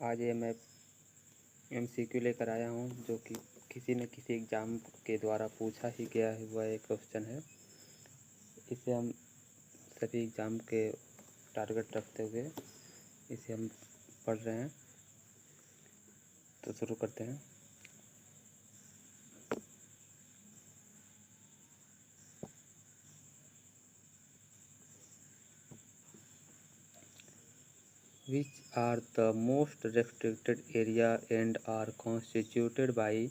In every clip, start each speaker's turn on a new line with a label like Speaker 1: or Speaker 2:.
Speaker 1: आज ये मैं MCQ लेकर आया हूँ जो कि किसी न किसी एग्ज़ाम के द्वारा पूछा ही गया हुआ एक क्वेश्चन है। इसे हम सभी एग्ज़ाम के टारगेट रखते हुए इसे हम पढ़ रहे हैं, तो शुरू करते हैं। Which are the most restricted area and are constituted by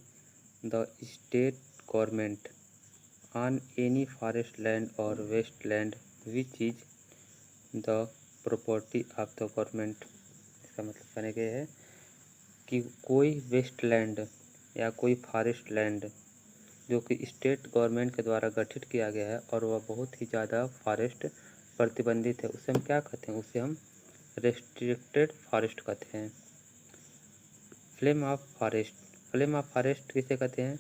Speaker 1: the state government on any forest land or wasteland which is the property of the government। इसका मतलब कहने के है कि कोई वेस्टलैंड या कोई फॉरेस्ट लैंड जो कि स्टेट गवर्नमेंट के द्वारा गठित किया गया है और वह बहुत ही ज़्यादा फॉरेस्ट प्रतिबंधित है, उसे हम क्या कहते हैं? उसे हम रेस्ट्रिक्टेड फॉरेस्ट कहते हैं। Flame of forest, flame of forest किसे कहते हैं?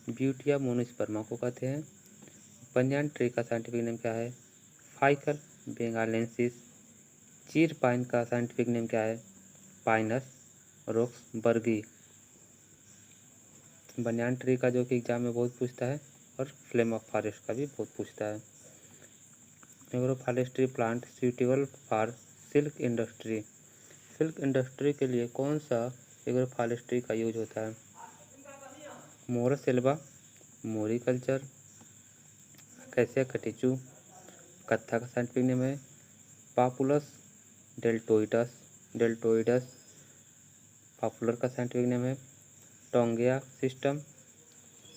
Speaker 1: ब्यूटिया मोनोस्पर्मा को कहते हैं। बंजान ट्री का साइंटिफिक नेम क्या है? फाइकल बेंगालेंसिस। चीर पाइन का साइंटिफिक नेम क्या है? पाइनस रोक्सबर्गी। बंजान ट्री का जो कि एग्जाम में बहुत पूछता है और फ्लेम ऑफ फॉरेस्ट का भी बहुत पूछता है। Agroforestry plant suitable for silk industry, silk industry के लिए कौन सा एग्रोफॉरेस्ट्री का यूज होता है? Morus alba, moriculture, Cassia catechu. कत्था का साइंटिफिक नेम है पापुलस डेल्टोइडस, डेल्टोइडस। पॉपुलर का साइंटिफिक नेम है टोंगिया सिस्टम।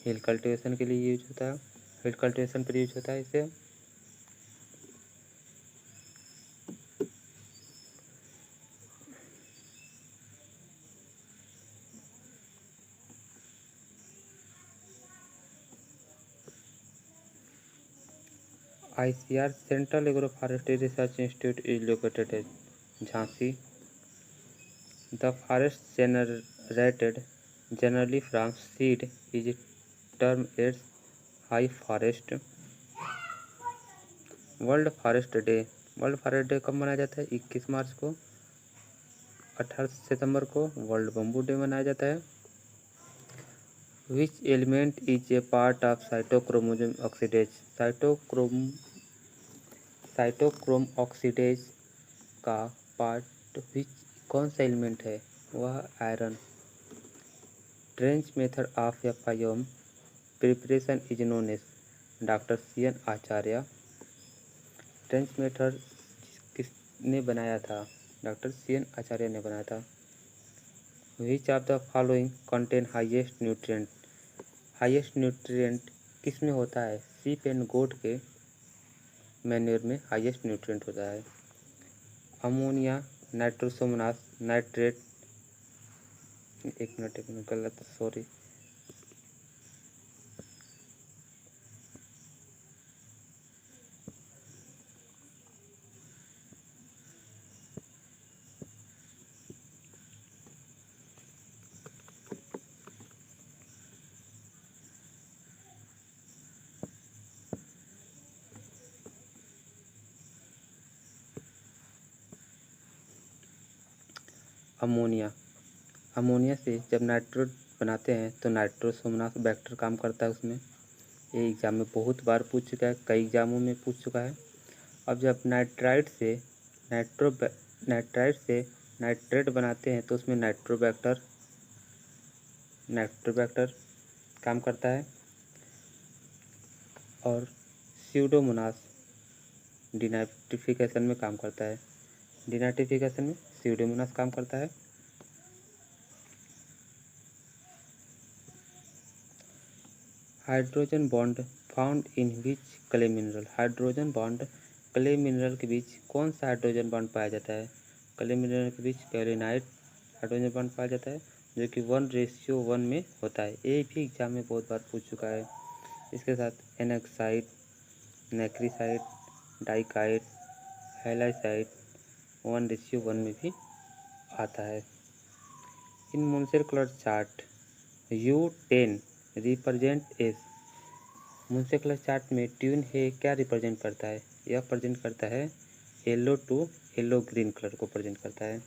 Speaker 1: हिल कल्टीवेशन के लिए यूज होता है, हिल कल्टीवेशन पर यूज होता है इसे। ICR central agroforestry research institute is located eight Jhansi. The forest generated generally from seed is termed as high forest। World forest day, world forest day कब मनाया जाता है? 21 मार्च को। 18 सितंबर को वर्ल्ड बम्बू डे मनाया जाता है। Which element is a part of cytochrome oxidase, cytochrome oxidase का पार्ट विच कौन सा एलिमेंट है? वह iron. Trench method of a FYM preparation is known as, doctor CN Acharya. Trench method किसने बनाया था? डॉक्टर CN आचार्य ने बनाया था। Which of the following contain highest nutrient, highest nutrient किस में होता है? सीप एंड गोट के मैन्योर में हाईएस्ट न्यूट्रिएंट होता है। अमोनिया, नाइट्रोसोमोनास, नाइट्रेट, एक मिनट गलत, सॉरी। अमोनिया, अमोनिया से जब नाइट्रेट बनाते हैं तो नाइट्रोसोमोनास बैक्टर काम करता है उसमें। ये एग्जाम में बहुत बार पूछ चुका है, कई एग्जामों में पूछ चुका है। अब जब नाइट्राइट से नाइट्रेट बनाते हैं तो उसमें नाइट्रोबैक्टर काम करता है। और स्यूडोमोनास डिनाइट्रिफिकेशन में काम करता है, डिनाइट्रिफिकेशन में स्यूडोमोनास काम करता है। Hydrogen bond found in which clay mineral, hydrogen bond clay mineral के बीच कौन सा हाइड्रोजन बॉन्ड पाया जाता है? क्ले मिनरल के बीच कैल्सिनाइट हाइड्रोजन बॉन्ड पाया जाता है जो कि 1:1 में होता है। ये भी एग्जाम में बहुत बार पूछ चुका है। इसके साथ एनेक्साइड, नेक्रीसाइड, डाइकाइड, हैलाइसाइड 1:1 में भी आता है। In monocular chart U10 represent as, monocular chart में ट्यून है क्या रिप्रेजेंट करता है? यह प्रेजेंट करता है yellow to yellow green colour को प्रेजेंट करता है।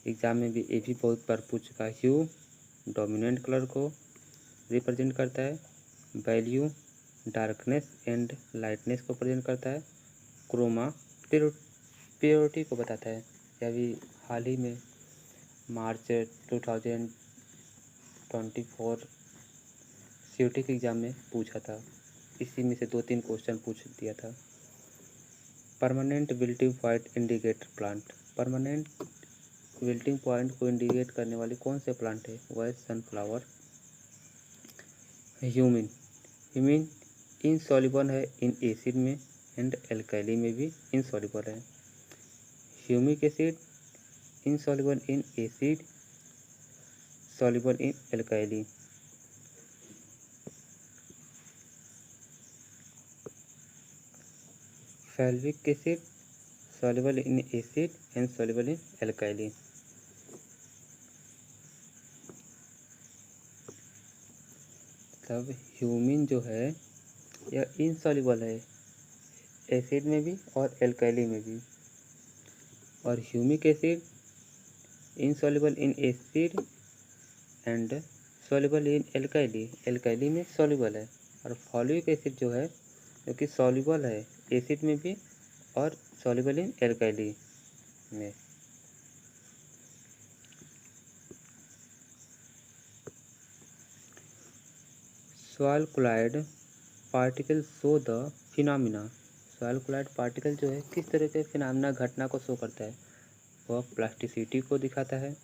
Speaker 1: एग्ज़ाम में भी ये भी बहुत बार पूछ चुका है। ह्यू डोमिनेंट कलर को रिप्रेजेंट करता है। वैल्यू डार्कनेस एंड लाइटनेस को प्रेजेंट करता है। क्रोमा प्योरिटी को बताता है। यह भी हाल ही में मार्च 2024 सीयूटी के एग्ज़ाम में पूछा था। इसी में से 2-3 क्वेश्चन पूछ दिया था। Permanent wilting point indicator plant. Permanent wilting point को इंडिकेट करने वाले कौन से प्लांट है? वह है सनफ्लावर। ह्यूमिन इनसॉल्युबल है इन एसिड में एंड एल्काइली में भी इनसॉल्युबल है। Humic acid insoluble in acid, soluble in alkali. Fulvic acid soluble in acid and soluble in alkali। तब ह्यूमिन जो है यह इनसॉल्युबल है एसिड में भी और एल्काली में भी, और humic acid insoluble in acid and soluble in alkali, alkali में सॉल्युबल है। और फॉलिक एसिड जो है जो कि सॉल्युबल है एसिड में भी और सॉल्युबल इन एल्काली में। Soil colloid particle show the phenomena. Soil colloid particle जो है किस तरह के फिनोमिना घटना को शो करता है? वह प्लास्टिसिटी को दिखाता है,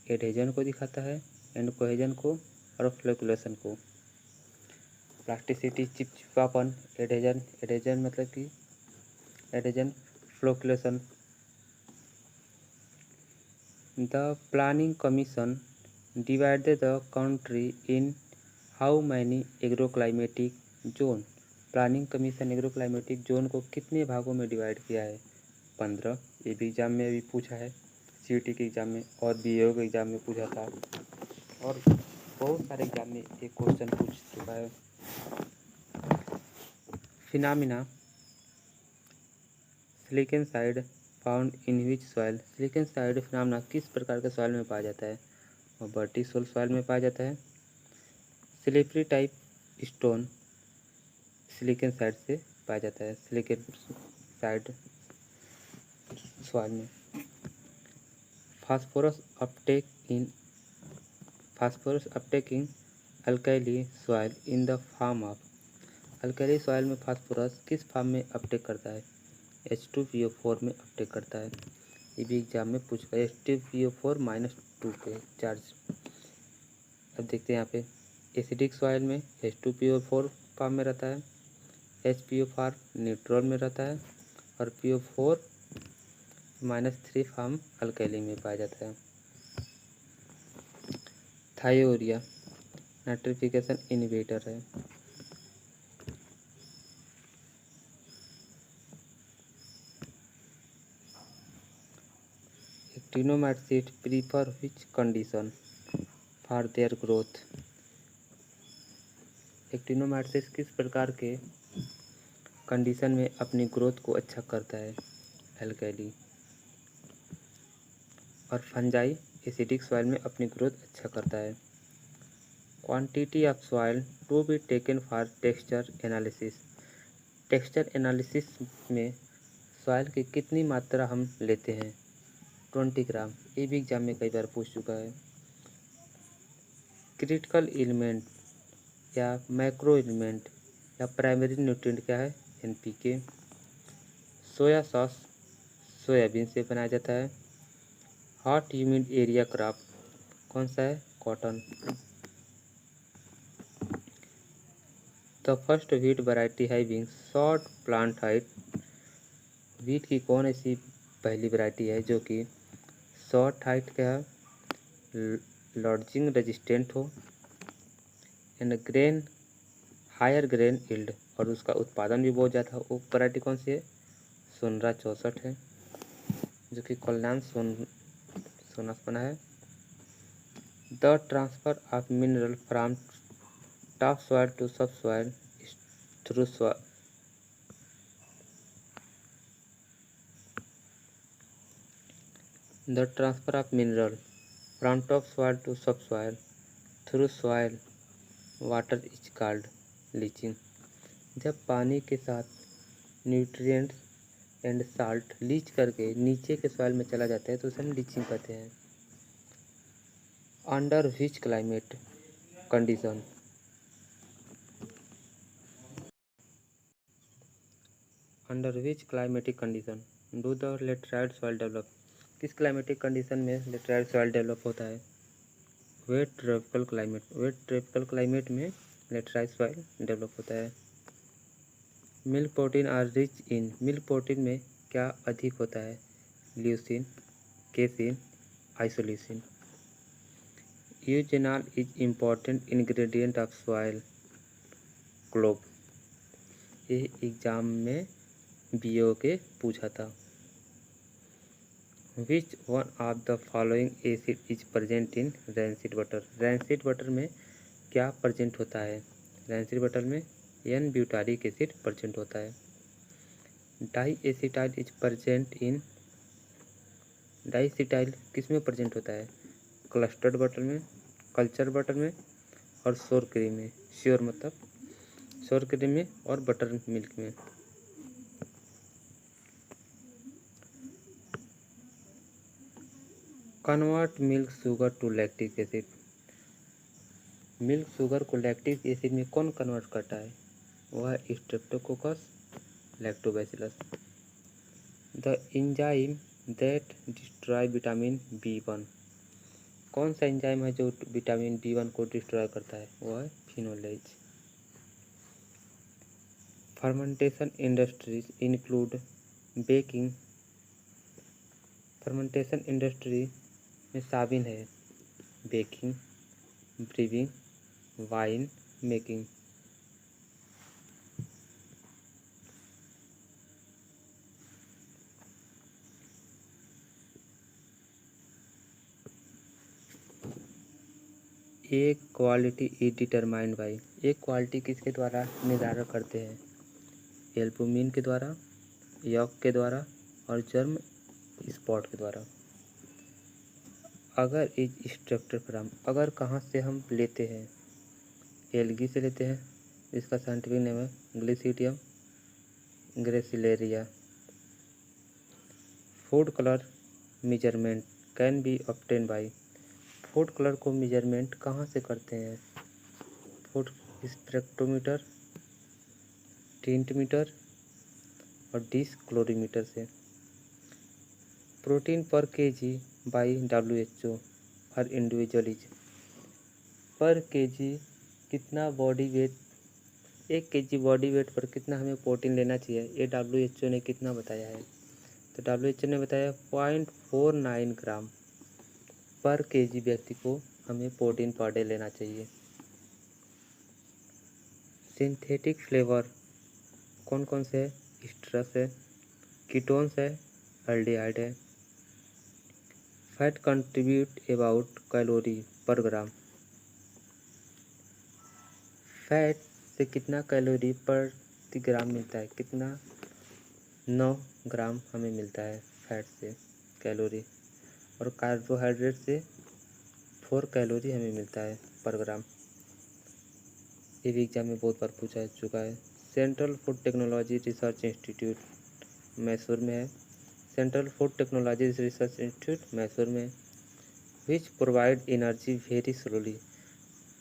Speaker 1: एडहेजन को दिखाता है एंड कोहेजन को और फ्लोकुलेशन को। प्लास्टिसिटी चिपचिपापन, एडहेजन मतलब कि adhesion, flocculation. The planning commission divided the country in how many agroclimatic zone. Planning commission agroclimatic zone को कितने भागों में डिवाइड किया है? 15। ये भी एग्जाम में भी पूछा है, सीयूटी के एग्जाम में और बीएओ के एग्जाम में पूछा था, और बहुत सारे एग्जाम में एक क्वेश्चन पूछ चुका है। Phenomena silicon side found in which soil. Silicon side phenomena किस प्रकार के सॉइल में पाया जाता है? और वर्टिकल सॉइल में पाया जाता है। Slippery type stone silicon side से पाया जाता है, सिलिकन साइड सॉइल में। Phosphorus uptake in alkali soil in the form of. Alkali soil में फास्फोरस किस फॉर्म में अपटेक करता है? H2PO4 में अपटेक करता है। ये भी एग्जाम में पूछा है, H2PO4-2 के चार्ज। अब देखते हैं यहाँ पे एसिडिक सॉइल में H2PO4 फॉर्म में रहता है, HPO4 न्यूट्रल में रहता है और PO4-3 फॉर्म अल्काइली में पाया जाता है। थायोरिया नाइट्रिफिकेशन इनहिबिटर है। Actinomycete prefer which condition for their growth. Actinomycete किस प्रकार के कंडीशन में अपनी ग्रोथ को अच्छा करता है? एल्काली। और फंजाई एसिडिक सॉइल में अपनी ग्रोथ अच्छा करता है। Quantity of soil to be taken for texture analysis. Texture analysis में सॉइल की कितनी मात्रा हम लेते हैं? 20 ग्राम। ये भी एग्जाम में कई बार पूछ चुका है। क्रिटिकल एलिमेंट या मैक्रो एलिमेंट या प्राइमरी न्यूट्रिएंट क्या है? NPK। सोया सॉस सोयाबीन से बनाया जाता है। हॉट ह्यूमिड एरिया क्रॉप कौन सा है? Cotton. The first wheat variety having short plant height. Wheat की कौन ऐसी पहली वैरायटी है जो कि शॉर्ट हाइट का लॉर्जिंग रेजिस्टेंट हो and grain higher grain yield, और उसका उत्पादन भी बहुत ज़्यादा हो? वो वैरायटी कौन सी है? सोनरा 64 है, जो कि कल्याण सोना से बना है। The transfer of mineral from top soil to sub soil through the transfer of mineral from top soil to sub soil through soil water is called leaching. जब पानी के साथ न्यूट्रिएंट्स एंड साल्ट लीच करके नीचे के soil में चला जाता है तो उसे हम लीचिंग कहते हैं। Under which climate condition under which climatic condition do the laterite soil develop. किस क्लाइमेटिक कंडीशन में लेटराइट सॉइल डेवलप होता है? वेट ट्रॉपिकल क्लाइमेट में लेटराइट सॉइल डेवलप होता है। Milk protein are rich in. Milk protein में क्या अधिक होता है? Leucine, casein, isoleucine. Eugenol is important ingredient of soil globe. ये एग्जाम में बीओ के पूछा था। Which one of the following acid is present in rancid butter. Rancid butter में क्या प्रेजेंट होता है? रैनसीड बटर में एन ब्यूटारिक एसिड प्रेजेंट होता है। Diacetyl is present in. Diacetyl किस में प्रेजेंट होता है? क्लस्टर्ड बटर में, कल्चर बटर में और श्योर क्रीम में। श्योर मतलब श्योर क्रीम में और बटर मिल्क में। Convert milk sugar to lactic acid. Milk sugar को लैक्टिक एसिड में कौन कन्वर्ट करता है? वह है Streptococcus lactobacillus. The enzyme that destroy vitamin B1। कौन सा एंजाइम है जो विटामिन B1 को डिस्ट्रॉय करता है? वह है फिनोलेज। Fermentation industries include baking. Fermentation industry में शामिल है बेकिंग, ब्रीविंग, वाइन मेकिंग। एक क्वालिटी इज डिटरमाइंड बाई। एक क्वालिटी किसके द्वारा निर्धारण करते हैं? एल्बुमिन के द्वारा, यॉक के द्वारा और जर्म स्पॉट के द्वारा। अगर इज स्ट्रक्चर फ्रॉम, अगर कहाँ से हम लेते हैं? एल्गी से लेते हैं, इसका साइंटिफिक नेम है ग्लिसिडियम Gracilaria. Food colour measurement can be obtain by. Food colour को मेजरमेंट कहाँ से करते हैं? फूड स्पेक्ट्रोमीटर, टिंटमीटर और डिस्क्लोरीमीटर से। प्रोटीन पर KG by WHO her individual is. पर केजी कितना body weight, 1 kg body weight पर कितना हमें प्रोटीन लेना चाहिए? ये WHO ने कितना बताया है? तो WHO ने बताया 0.49 ग्राम पर केजी व्यक्ति को हमें प्रोटीन पर डे लेना चाहिए। सिंथेटिक फ्लेवर कौन कौन से है? स्ट्रस है, कीटोन्स है, एल्डिहाइड है। फैट कंट्रीब्यूट अबाउट कैलोरी पर ग्राम। फैट से कितना कैलोरी प्रति ग्राम मिलता है? कितना? 9 ग्राम हमें मिलता है फैट से कैलोरी। और कार्बोहाइड्रेट से 4 कैलोरी हमें मिलता है पर ग्राम। ये भी एग्जाम में बहुत बार पूछा चुका है। Central Food Technology Research Institute Mysore में है। Central Food Technology Research Institute Mysore में। Which provide energy very slowly.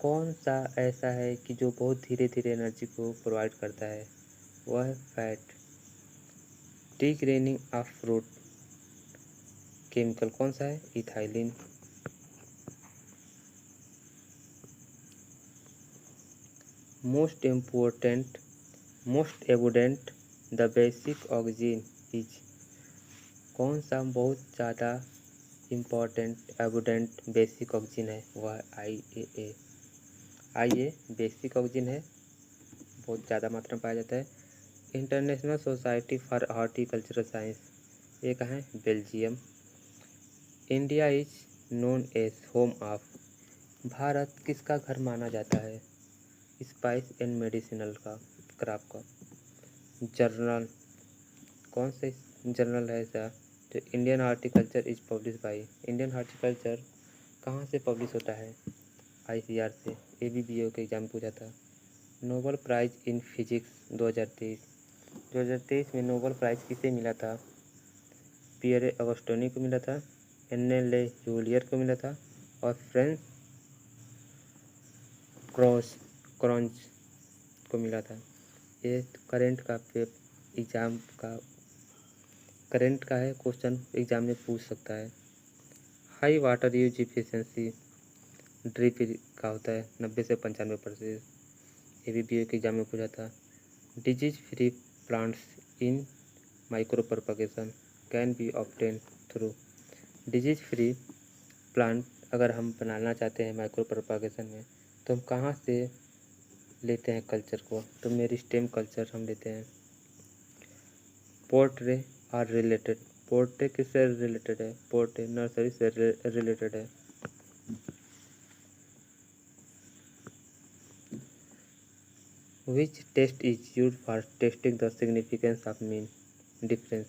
Speaker 1: कौन सा ऐसा है कि जो बहुत धीरे धीरे एनर्जी को प्रोवाइड करता है? वह है fat. Degreening of fruit chemical कौन सा है? Ethylene. Most important most abundant the basic oxygen is. कौन सा बहुत ज़्यादा इम्पोर्टेंट एबुडेंट बेसिक ऑक्सीजन है? वह IA। IA बेसिक ऑक्सीजन है, बहुत ज़्यादा मात्रा में पाया जाता है। International society for horticultural science, ये कहाँ है? Belgium. India is known age home of. Bharat किसका घर माना जाता है? स्पाइस एंड मेडिसिनल का क्रॉप का। जर्नल कौन से जर्नल है ऐसा the Indian horticulture is publish by. Indian horticulture कहाँ से पब्लिश होता है? ICAR से। ABBO के एग्जाम पूछा था। नोबेल प्राइज़ इन फिजिक्स 2023 में नोबेल प्राइज़ किसे मिला था? पियरे अगस्टोनी को मिला था, NL ह्यूलियर को मिला था और फ्रेंच क्रॉन्च को मिला था। ये करंट का है, क्वेश्चन एग्जाम में पूछ सकता है। High water use efficiency drip का होता है 90 से 95%। ABBO के एग्जाम में पूछा था। Disease free plants in micro propagation can be obtain through. Disease free plant अगर हम बनाना चाहते हैं माइक्रो प्रोपगेशन में, तो हम कहाँ से लेते हैं कल्चर को? तो मेरिस्टेम कल्चर हम लेते हैं। Protray are related. पोर्ट्रे किससे रिलेटेड है? पोर्ट्रे नर्सरी से रिलेटेड है। Which test is use for testing the significance of mean difference?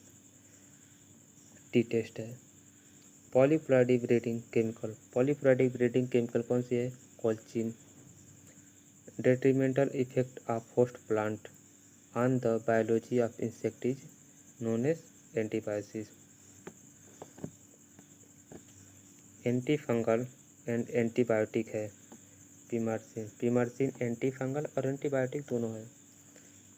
Speaker 1: T test है। Polyploidy breeding chemical. Polyploidy breeding chemical कौन सी है? Colchicine. Detrimental effect of host plant on the biology of insect is known as antibiosis. Antifungal and antibiotic है pimaricin. Pimaricin antifungal और antibiotic दोनों है।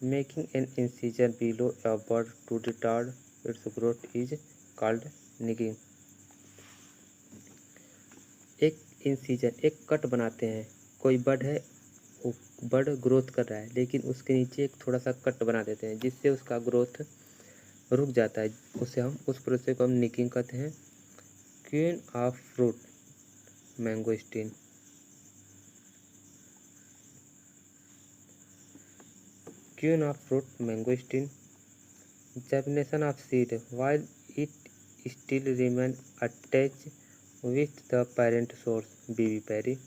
Speaker 1: Making an incision below a bud to retard its growth is called nicking. एक incision, एक cut बनाते हैं। कोई bird है, वो बर्ड ग्रोथ कर रहा है, लेकिन उसके नीचे एक थोड़ा सा कट बना देते हैं जिससे उसका ग्रोथ रुक जाता है। उस प्रोसेस को हम निकिंग कहते हैं। Queen of fruit mangosteen. Queen of fruit mangosteen. Germination of seed while it still remain attached with the parent source viviparity.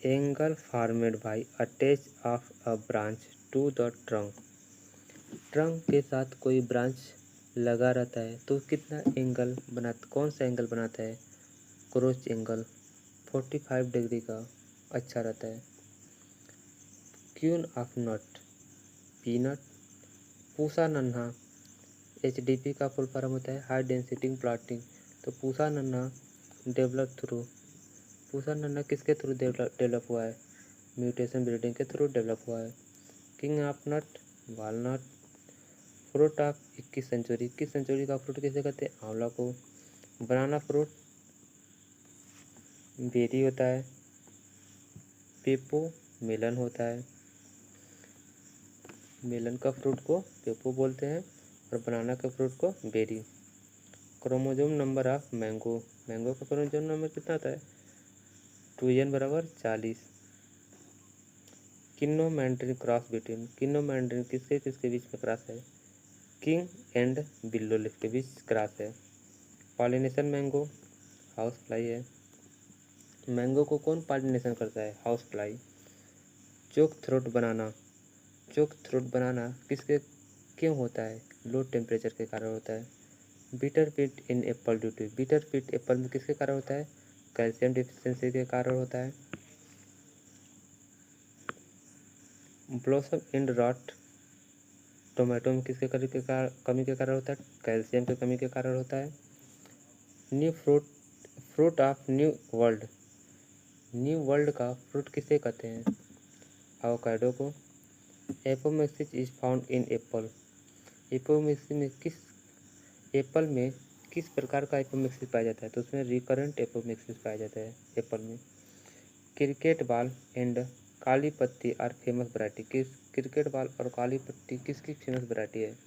Speaker 1: Angle formed by attach of a branch to the trunk. Trunk के साथ कोई branch लगा रहता है तो कितना angle बनाता, कौन सा एंगल बनाता है? क्रॉस एंगल 45 डिग्री का अच्छा रहता है। Queen of nut peanut. Pusa Nanha HDP का फुल फॉर्म होता है हाई डेंसिटी प्लांटिंग। तो पूसा नन्हा डेवलप थ्रू, पूसा नन्हा किसके थ्रू डेवलप हुआ है? म्यूटेशन ब्रीडिंग के थ्रू डेवलप हुआ है। King of nut walnut. Fruit of 21 century. 21 century का फ्रूट किसे कहते हैं? आंवला को। बनाना फ्रूट बेरी होता है। पेपो मेलन होता है। मेलन का फ्रूट को पेपो बोलते हैं और बनाना का फ्रूट को berry. Chromosome number of mango. Mango का क्रोमोजोम नंबर कितना आता है? 2n बराबर 40। Kinnow mandarin cross between. Kinnow mandarin किसके किसके बीच में क्रॉस है? किंग एंड बिल्लो लिफ के बीच क्रॉस है। पॉलिनेशन मैंगो हाउस फ्लाई है। मैंगो को कौन पॉलिनेशन करता है? House fly. Choke throat banana. Choke throat banana किसके क्यों होता है? लो टेम्परेचर के कारण होता है। Bitter pit in apple due to. Bitter pit apple में किसके कारण होता है? कैल्शियम डिफिशियंसी के कारण होता है। ब्लॉसम एंड रॉट टोमेटो में किसके कमी के कारण होता है? कैल्शियम की कमी के कारण होता है। New fruit of new world. New world का फ्रूट किसे कहते हैं? एवोकाडो को। Apomixis is found in Apple. Apomixis में एप्पल में किस प्रकार का एपोमिक्सिस पाया जाता है? तो उसमें रिकरेंट एपोमिक्सिस पाया जाता है एप्पल में। Cricket ball and Kali Patti are famous variety. Cricket ball और काली पत्ती किसकी फेमस वैरायटी है?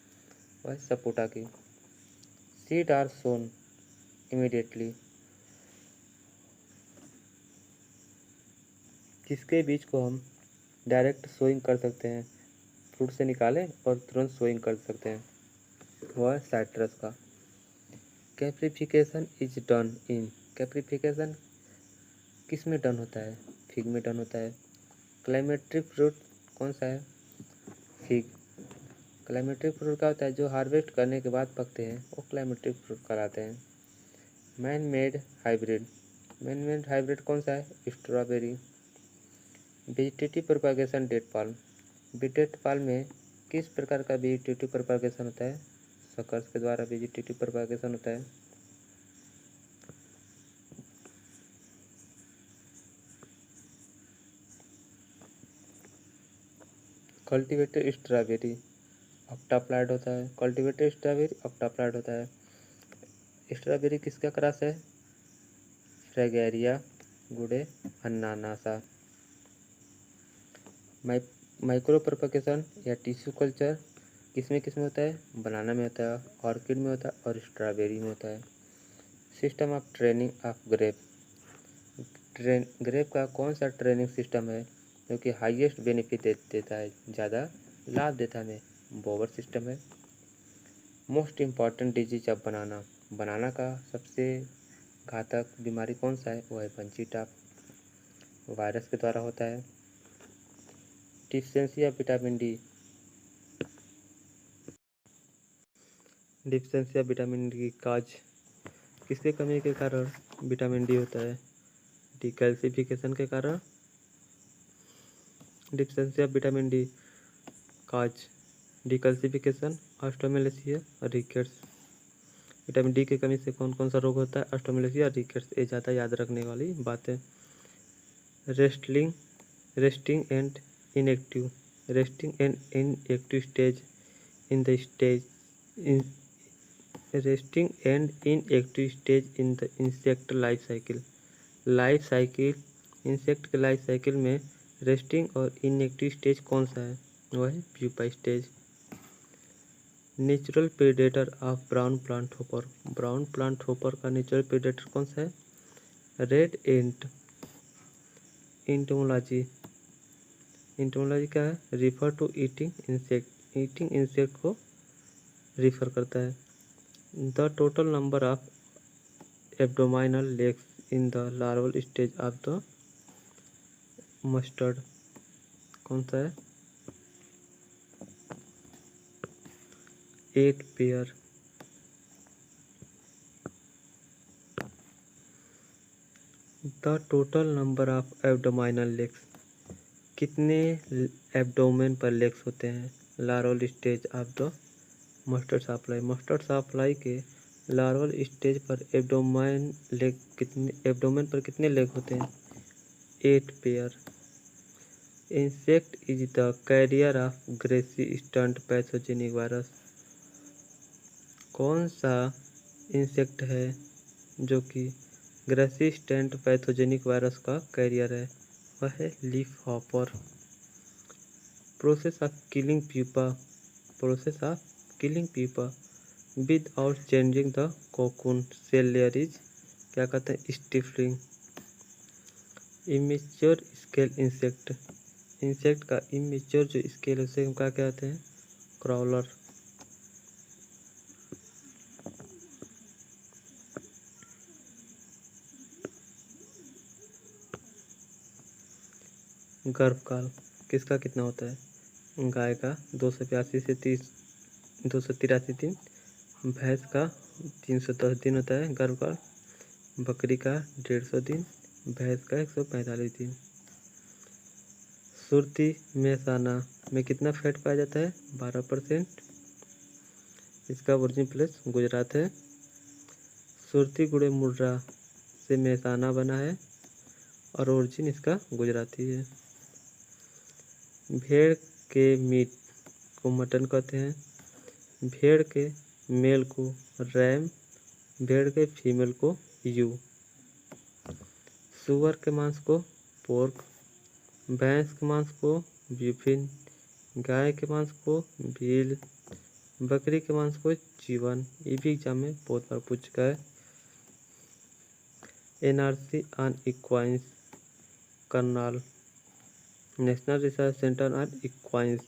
Speaker 1: वह सपोटा की। Seed are sown immediately. किसके बीज को हम डायरेक्ट सोइंग कर सकते हैं? फ्रूट से निकालें और तुरंत सोइंग कर सकते हैं, वह साइट्रस का। कैप्रिफिकेशन इज डन इन। कैप्रिफिकेशन किस में डन होता है? फिग में डन होता है। क्लाइमेट्री फ्रूट कौन सा है? फिग। क्लाइमेट्री फ्रूट क्या होता है? जो हार्वेस्ट करने के बाद पकते हैं वो क्लाइमेट्री फ्रूट कहलाते हैं। Man made hybrid. Man made hybrid कौन सा है? Strawberry. Vegetative propagation date palm. Date palm में किस प्रकार का वेजिटेटिव प्रोपागेशन होता है? सकर्स के द्वारा वेजिटेटिव प्रोपागेशन होता है। कल्टीवेटेड स्ट्रॉबेरी ऑक्टाप्लाइड होता है। कल्टीवेटेड स्ट्रॉबेरी ऑक्टाप्लाइड होता है। स्ट्रॉबेरी किसका क्रॉस है? फ्रेगेरिया गुडे अन्नानासा। माइक्रो प्रोपगेशन या टिश्यू कल्चर किस में होता है? बनाना में होता है, ऑर्किड में होता है और स्ट्रॉबेरी में होता है। System of training of grape. Grape का कौन सा ट्रेनिंग सिस्टम है जो कि हाईएस्ट बेनिफिट देता है, ज़्यादा लाभ देता है हमें? बोवर सिस्टम है। Most important disease of banana. Banana का सबसे घातक बीमारी कौन सा है? वो है बंची टॉप, वायरस के द्वारा होता है। Deficiency of vitamin D. Deficiency of vitamin D की काज किसके कमी के कारण विटामिन डी होता है? डिकैल्सिफिकेशन के कारण। Deficiency of vitamin D cause decalcification, osteomalacia और रिकेट्स। विटामिन डी की कमी से कौन कौन सा रोग होता है? ऑस्टियोमेलेसिया और रिकेट्स। ये ज़्यादा याद रखने वाली बात है। Resting and inactive. Resting and inactive stage in the stage in resting and inactive stage in the insect life cycle. Life cycle, insect के लाइफ साइकिल में रेस्टिंग और इनएक्टिव स्टेज कौन सा है? वह है pupa stage. Natural predator of brown planthopper. Brown planthopper का natural predator कौन सा है? Red ant. इंटोमोलॉजी। इंटोमोलॉजी क्या है? Refer to eating insect. Eating insect को रिफर करता है। The total number of abdominal legs in the larval stage of the mustard कौन सा है? 8 pair. The total number of abdominal legs. कितने abdomen पर लेग्स होते हैं larval stage of the mustard sawfly? Mustard sawfly के लार्वल स्टेज पर abdomen पर कितने लेग होते हैं? 8 pair. Insect is the carrier of grassy stunt pathogenic virus. कौन सा इंसेक्ट है जो कि ग्रेसी स्टंट पैथोजेनिक वायरस का कैरियर है? वह है leafhopper. Process of killing pupa. Process of killing pupa without changing the cocoon shell layer is क्या कहते हैं? Stifling. Immature scale insect. Insect का इमेच्योर जो स्केल है उसे हम क्या कहते हैं? क्रॉलर। गर्भकाल किसका कितना होता है? गाय का 282 से 283 दिन, भैंस का 310 दिन होता है गर्भकाल, बकरी का 150 दिन, भैंस का 145 दिन। सुरती मेहसाना में कितना फैट पाया जाता है? 12%। इसका ओरिजिन प्लेस गुजरात है। सुरती गुड़े मुर्रा से मेहसाना बना है और ओरिजिन इसका गुजराती है। भेड़ के मीट को मटन कहते हैं। भेड़ के मेल को रैम, भेड़ के फीमेल को यू। सुअर के मांस को पोर्क, भैंस के मांस को ब्यूफिन, गाय के मांस को भील, बकरी के मांस को चीवन। ये भी एग्जाम में बहुत बार पूछ चुका है। NRC on equines Karnal. National Research Centre on Equines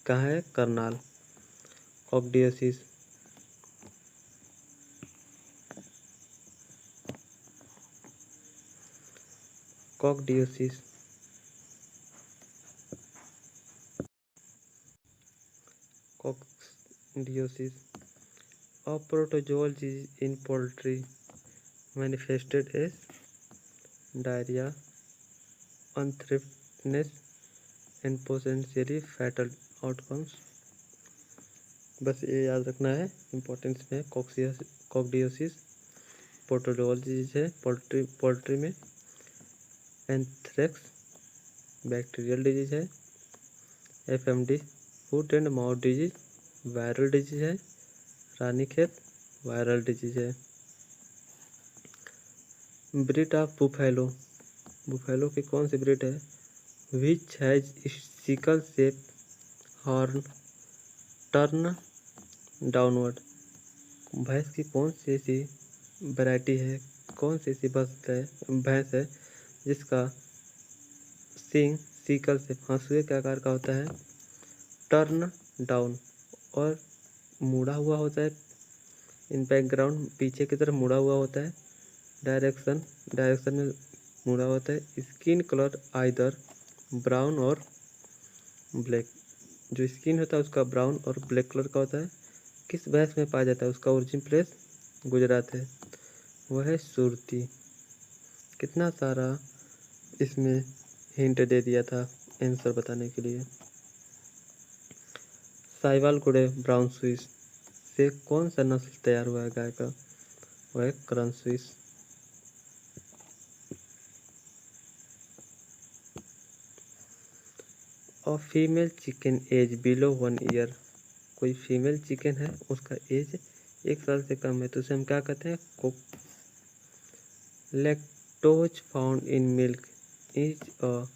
Speaker 1: कहाँ है? Karnal. कॉकडियोसिस। कॉकडियोसिस
Speaker 2: coccidiosis. A protozoal disease in poultry manifested as diarrhea, unthriftness, and potentially fatal outcomes. बस ये याद रखना है, इम्पोर्टेंस में कॉक्डियोसिस प्रोटोजोअल डिजीज है पोल्ट्री में, एंथ्रेक्स बैक्टीरियल डिजीज है, FMD foot and mouth disease viral disease है, रानीखेत वायरल डिजीज है। ब्रीड ऑफ बुफेलो, बुफेलो की कौन सी ब्रीड है? Which has sickle shape horn turn downward. भैंस की कौन सी ऐसी वैरायटी है, कौन सी ऐसी भैंस है जिसका सींग सिकल से हंसुए के आकार का होता है, टर्न डाउन और मुड़ा हुआ होता है, इन बैकग्राउंड पीछे की तरफ मुड़ा हुआ होता है, डायरेक्शन में मुड़ा होता है, स्किन कलर आइदर ब्राउन और ब्लैक, जो स्किन होता है उसका ब्राउन और ब्लैक कलर का होता है। किस भैंस में पाया जाता है? उसका ओरिजिन प्लेस गुजरात है, वह है सुरती। कितना सारा इसमें हिंट दे दिया था आंसर बताने के लिए। साहिवाल घोड़े ब्राउन स्विस से कौन सा नस्ल तैयार हुआ है गाय का? वह है करन स्विस। और female chicken age below 1 year, कोई फीमेल चिकन है उसका एज 1 साल से कम है तो उसे हम क्या कहते हैं? Lactose found in milk is a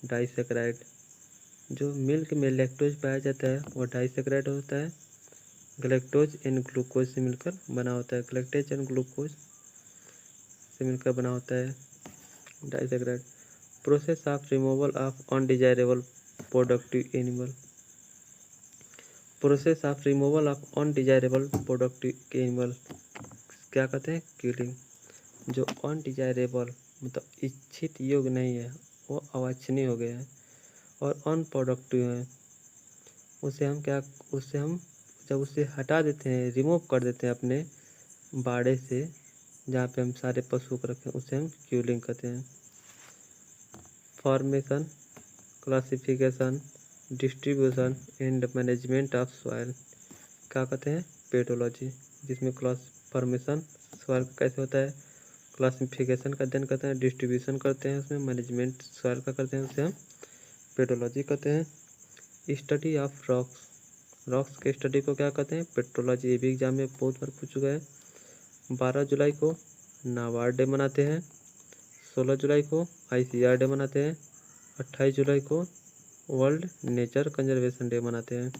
Speaker 2: disaccharide, जो मिल्क में लैक्टोज पाया जाता है वो डाइसेक्राइड होता है, ग्लैक्टोज एंड ग्लूकोज से मिलकर बना होता है, ग्लैक्टोज एंड ग्लूकोज से मिलकर बना होता है disaccharide. Process of removal of undesirable productive animal, process of removal of undesirable productive animal क्या कहते हैं? किलिंग। जो अनडिजायरेबल मतलब इच्छित योग्य नहीं है, वो अवांछनीय हो गया है और अनप्रोडक्टिव है, उससे हम जब उसे हटा देते हैं, रिमूव कर देते हैं अपने बाड़े से जहाँ पे हम सारे पशुओं को रखें, उसे हम क्यूलिंग कहते हैं। Formation, classification, distribution and management of soil क्या कहते हैं? पेडोलॉजी, जिसमें फॉर्मेशन सॉइल का कैसे होता है, क्लासिफिकेशन का अध्ययन करते हैं, डिस्ट्रीब्यूशन करते हैं, उसमें मैनेजमेंट सॉइल का करते हैं, उसे हम पेडोलॉजी कहते हैं। स्टडी ऑफ रॉक्स, रॉक्स के स्टडी को क्या कहते हैं? पेट्रोलॉजी। ये भी एग्जाम में बहुत बार पूछ चुका है। 12 जुलाई को नाबार्ड डे मनाते हैं, 16 जुलाई को ICR डे मनाते हैं, 28 जुलाई को वर्ल्ड नेचर कंजर्वेशन डे मनाते हैं।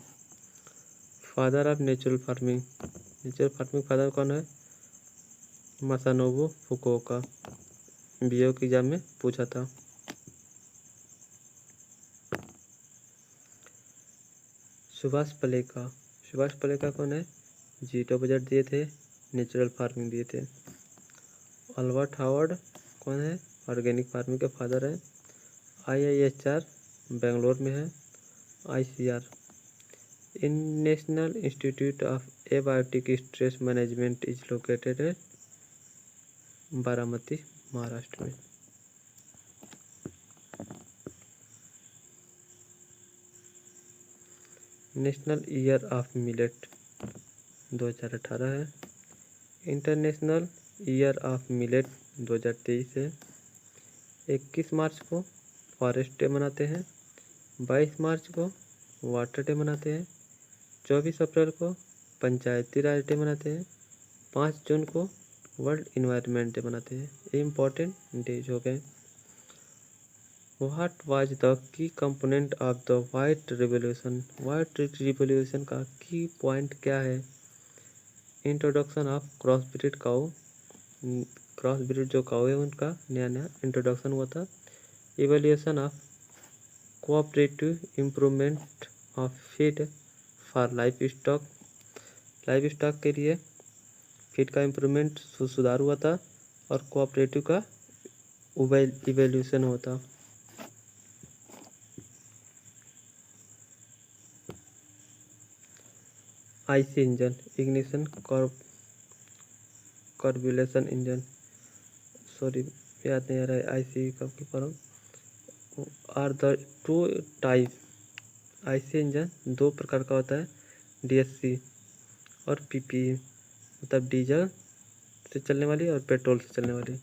Speaker 2: Father of natural farming, natural farming father कौन है? मासानोबु फुकुओका, बीओ के एग्जाम में पूछा था। सुभाष पलेका, सुभाष पलेका कौन है? जीरो बजट दिए थे, नेचुरल फार्मिंग दिए थे। अल्बर्ट हावर्ड कौन है? ऑर्गेनिक फार्मिंग के फादर है। IIHR बेंगलोर में है। ICR in National Institute of Abiotic Stress Management is located at Baramati Maharashtra में। नेशनल ईयर ऑफ मिलेट 2018 है। इंटरनेशनल ईयर ऑफ मिलेट 2023 है। 21 मार्च को फॉरेस्ट डे मनाते हैं, 22 मार्च को वाटर डे मनाते हैं, 24 अप्रैल को पंचायती राज डे मनाते हैं, 5 जून को वर्ल्ड इन्वायरमेंट डे मनाते हैं। ये इम्पोर्टेंट डेज हो गए। What was the key component of the white revolution, white revolution का की पॉइंट क्या है? Introduction of cross breed cow, cross breed जो काऊ है उनका नया नया इंट्रोडक्शन हुआ था। Evolution of cooperative improvement of feed for life stock के लिए फीड का इम्प्रूवमेंट सुधार हुआ था और कोऑपरेटिव का इवोल्यूशन हुआ था। IC engine, ignition carburetion engine, sorry याद नहीं आ रहा है आईसी कब की form, are the two type. IC engine दो प्रकार का होता है, डीएससी और पीपीई, मतलब डीजल से चलने वाली और पेट्रोल से चलने वाली,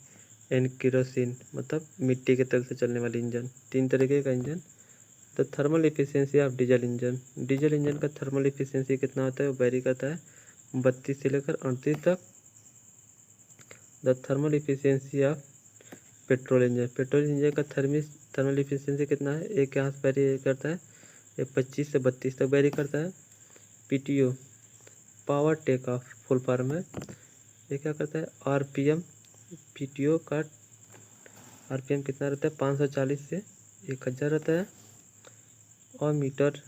Speaker 2: एंड केरोसिन मतलब मिट्टी के तेल से चलने वाली इंजन। तीन तरीके का engine. The thermal efficiency of diesel engine, diesel engine का थर्मल इफिशियंसी कितना होता है, वो वेरी करता है 32 से लेकर 38 तक। The thermal efficiency of petrol engine, petrol engine का थर्मल इफिशियंसी कितना है, एक यहाँ से वेरी करता है, ये 25 से 32 तक वेरी करता है। PTO power take off full form है, ये क्या करता है, आरपीएम, पीटीओ का आरपीएम कितना रहता है, 540 से 1000 रहता है। और meter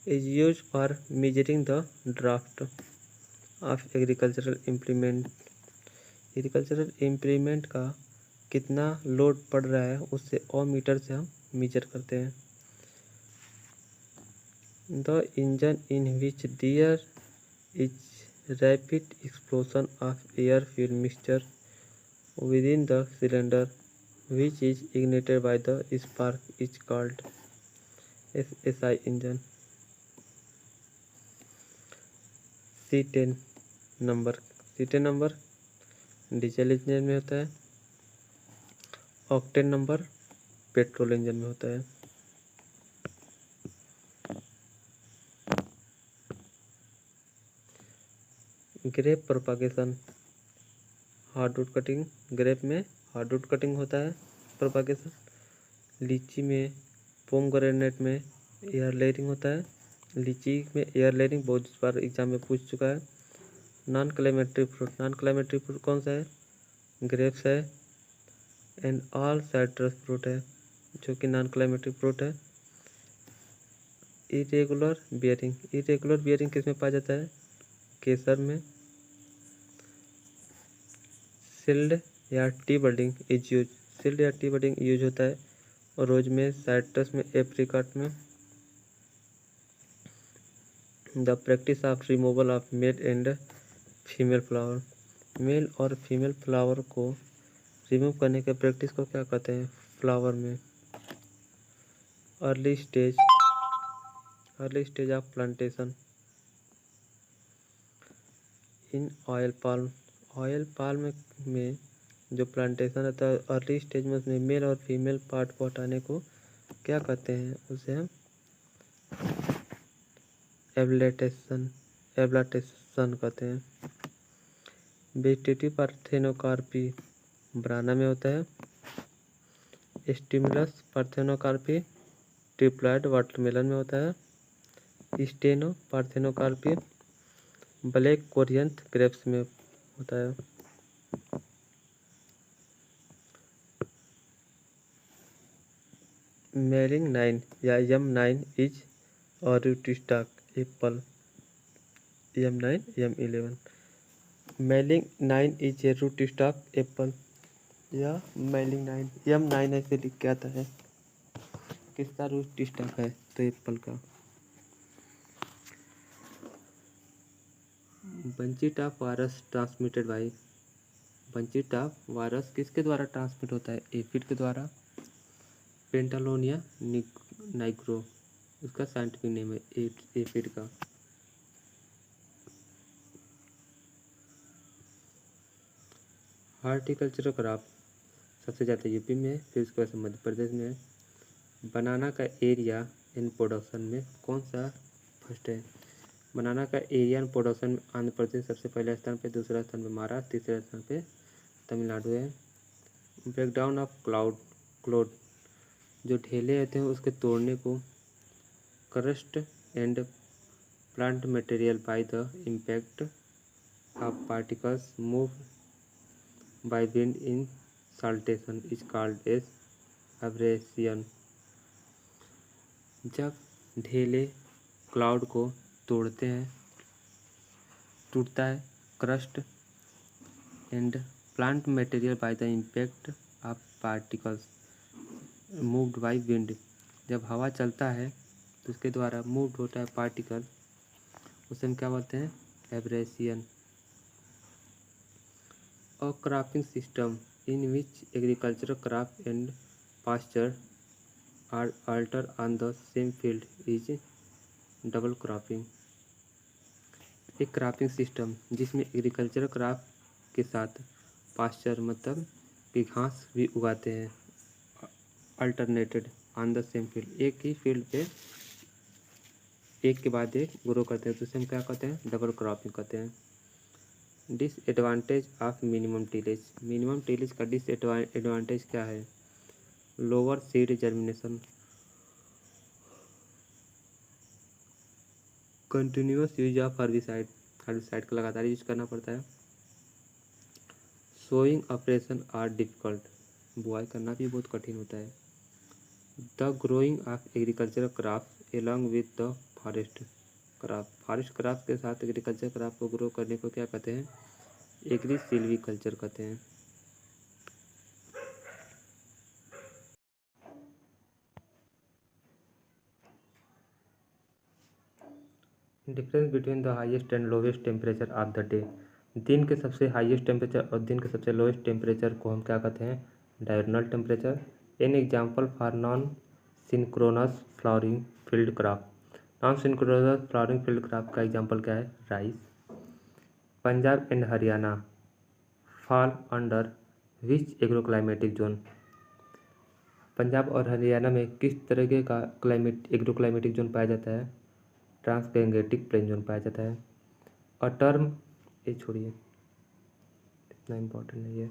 Speaker 2: is use for measuring the draft of agricultural implement, agricultural implement का कितना लोड पड़ रहा है उससे और मीटर से हम मेजर करते हैं। The engine in which there is rapid explosion of air fuel mixture within the cylinder which is ignited by the spark is called SI engine। C10 number, C10 number diesel engine में होता है, octane number petrol engine में होता है। Grape propagation, hardwood cutting, grape में hardwood cutting होता है propagation. लीची में, पोमग्रेनेट में एयर लेयरिंग होता है। लीची में एयर लेयरिंग बहुत बार एग्जाम में पूछ चुका है। Non climacteric fruit, non climacteric fruit कौन सा है, ग्रेप्स है। एंड ऑल साइट्रस फ्रूट है जो कि नॉन क्लाइमेट्री फ्रूट है। इरेगुलर बियरिंग, इरेगुलर बियरिंग किस में पाया जाता है, केसर में। सिल्ड या T budding is use, shield या टी बडिंग यूज होता है रोज में, साइट्रस में, एप्रिकॉट में। The practice of removal of male and female flower, male और फीमेल फ्लावर को रिमूव करने के प्रैक्टिस को क्या कहते हैं, फ्लावर में। Early stage, early stage of plantation in oil palm, oil palm में जो प्लांटेशन रहता है अर्ली स्टेज में, उसमें मेल और फीमेल पार्ट को हटाने को क्या कहते हैं, उसे हम एब्लेटेशन, एब्लाटेशन कहते हैं। वेजिटेटिव पार्थेनोकार्पी ब्राना में होता है। स्टिमुलस पार्थेनोकार्पी ट्रिप्लॉइड वाटरमेलन में होता है। स्टेनो पार्थेनोकार्पी ब्लैक कोरियंथ ग्रेप्स में होता है। मेलिंग 9 या M9 इज और rootstock Apple, M9 M11। Mailing 9 is a rootstock Apple या मेलिंग 9 M9 ऐसे लिख के आता है, किसका रूटस्टॉक है, तो एप्पल का। Bunchy top virus transmitted by, bunchy top virus किसके द्वारा ट्रांसमिट होता है, एफिड के द्वारा। पेंटालोनिया नाइग्रो उसका साइंटिफिक नेम है, एफिड का। हॉर्टिकल्चरल क्रॉप सबसे ज़्यादा यूपी में है, फिर उसके बाद मध्य प्रदेश में है। बनाना का एरिया इन प्रोडक्शन में कौन सा फर्स्ट है, बनाना का एरिया इन प्रोडक्शन में आंध्र प्रदेश सबसे पहले स्थान पे, दूसरा स्थान पे महाराष्ट्र, तीसरे स्थान पे तमिलनाडु है। ब्रेकडाउन ऑफ क्लाउड जो ढेले रहते हैं उसके तोड़ने को crust and plant material by the impact of particles move by wind in saltation is called as abrasion. जब ढेले क्लाउड को तोड़ते हैं, टूटता है, crust and plant material by the impact of particles moved by wind, जब हवा चलता है तो उसके द्वारा मूव्ड होता है पार्टिकल, उसे हम क्या बोलते हैं? Abrasion. A cropping system in which agricultural crop and pasture are alter on the same field is double cropping. एक क्रॉपिंग सिस्टम जिसमें एग्रीकल्चरल क्रॉप के साथ पास्चर मतलब कि घास भी उगाते हैं, alternated on the same field, एक ही फील्ड पे एक के बाद एक ग्रो करते हैं, तो उसे हम क्या कहते हैं? डबल क्रॉपिंग कहते हैं। Disadvantage of minimum tillage. Minimum tillage का डिसएडवांटेज क्या है? Lower seed germination, continuous use of herbicide, herbicide का लगातार यूज करना पड़ता है। सोइंग ऑपरेशन आर डिफिकल्ट, बुआई करना भी बहुत कठिन होता है। The growing of agricultural crop along with the forest crop, forest crop के साथ एग्रीकल्चर क्रॉप को ग्रो करने को क्या कहते हैं? एग्री सिल्वीकल्चर कहते हैं। Difference between the highest and lowest temperature of the day. दिन के सबसे हाईएस्ट टेम्परेचर और दिन के सबसे लोएस्ट टेम्परेचर को हम क्या कहते हैं? Diurnal temperature. An example for non synchronous flowering field crop. Non synchronous flowering field crop का एग्जाम्पल क्या है? Rice. Punjab and Haryana fall under which agroclimatic zone. Punjab और हरियाणा में किस तरह का एग्रोक्लाइमेटिक जोन पाया जाता है? ट्रांसगैंगेटिक प्लेन जोन पाया जाता है। अ टर्म, ये छोड़िए, इतना इम्पोर्टेंट नहीं है।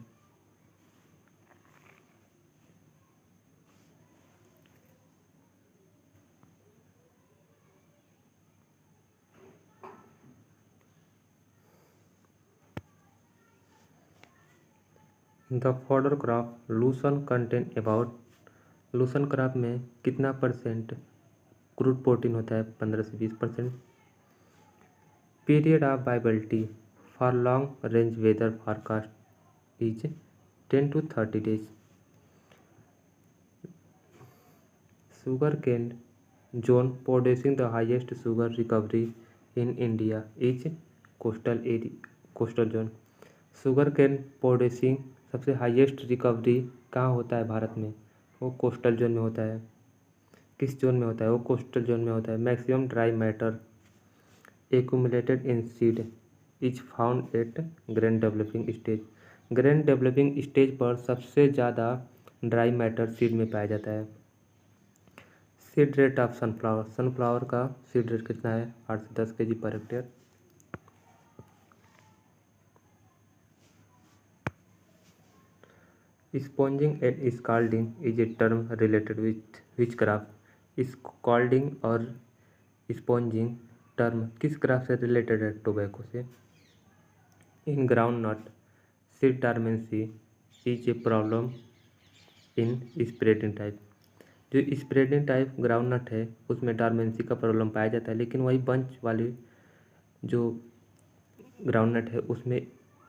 Speaker 2: The fodder crop lucerne contain about, lucerne crop में कितना परसेंट क्रूड प्रोटीन होता है? 15 से 20%। Period of viability for long range weather forecast is 10 to 30 days। Sugar cane zone producing the highest sugar recovery in India is coastal zone. Sugar cane producing सबसे highest recovery कहाँ होता है भारत में? वो coastal zone में होता है। किस जोन में होता है? वो कोस्टल जोन में होता है। Maximum dry matter accumulated in seed is found at grain developing stage. Grain developing stage पर सबसे ज़्यादा ड्राई मैटर सीड में पाया जाता है। Seed rate of sunflower, sunflower का सीड रेट कितना है? 8 से 10 kg पर hectare. Sponging and scalding is a term related with which crop. Scalding और स्पॉन्जिंग टर्म किस क्रॉप से रिलेटेड है? टोबैको से। In groundnut seed dormancy is a problem in spreading type. जो स्प्रेडिंग टाइप ग्राउंड नट है उसमें dormancy का problem पाया जाता है, लेकिन वही बंच वाली जो ग्राउंड नट है उसमें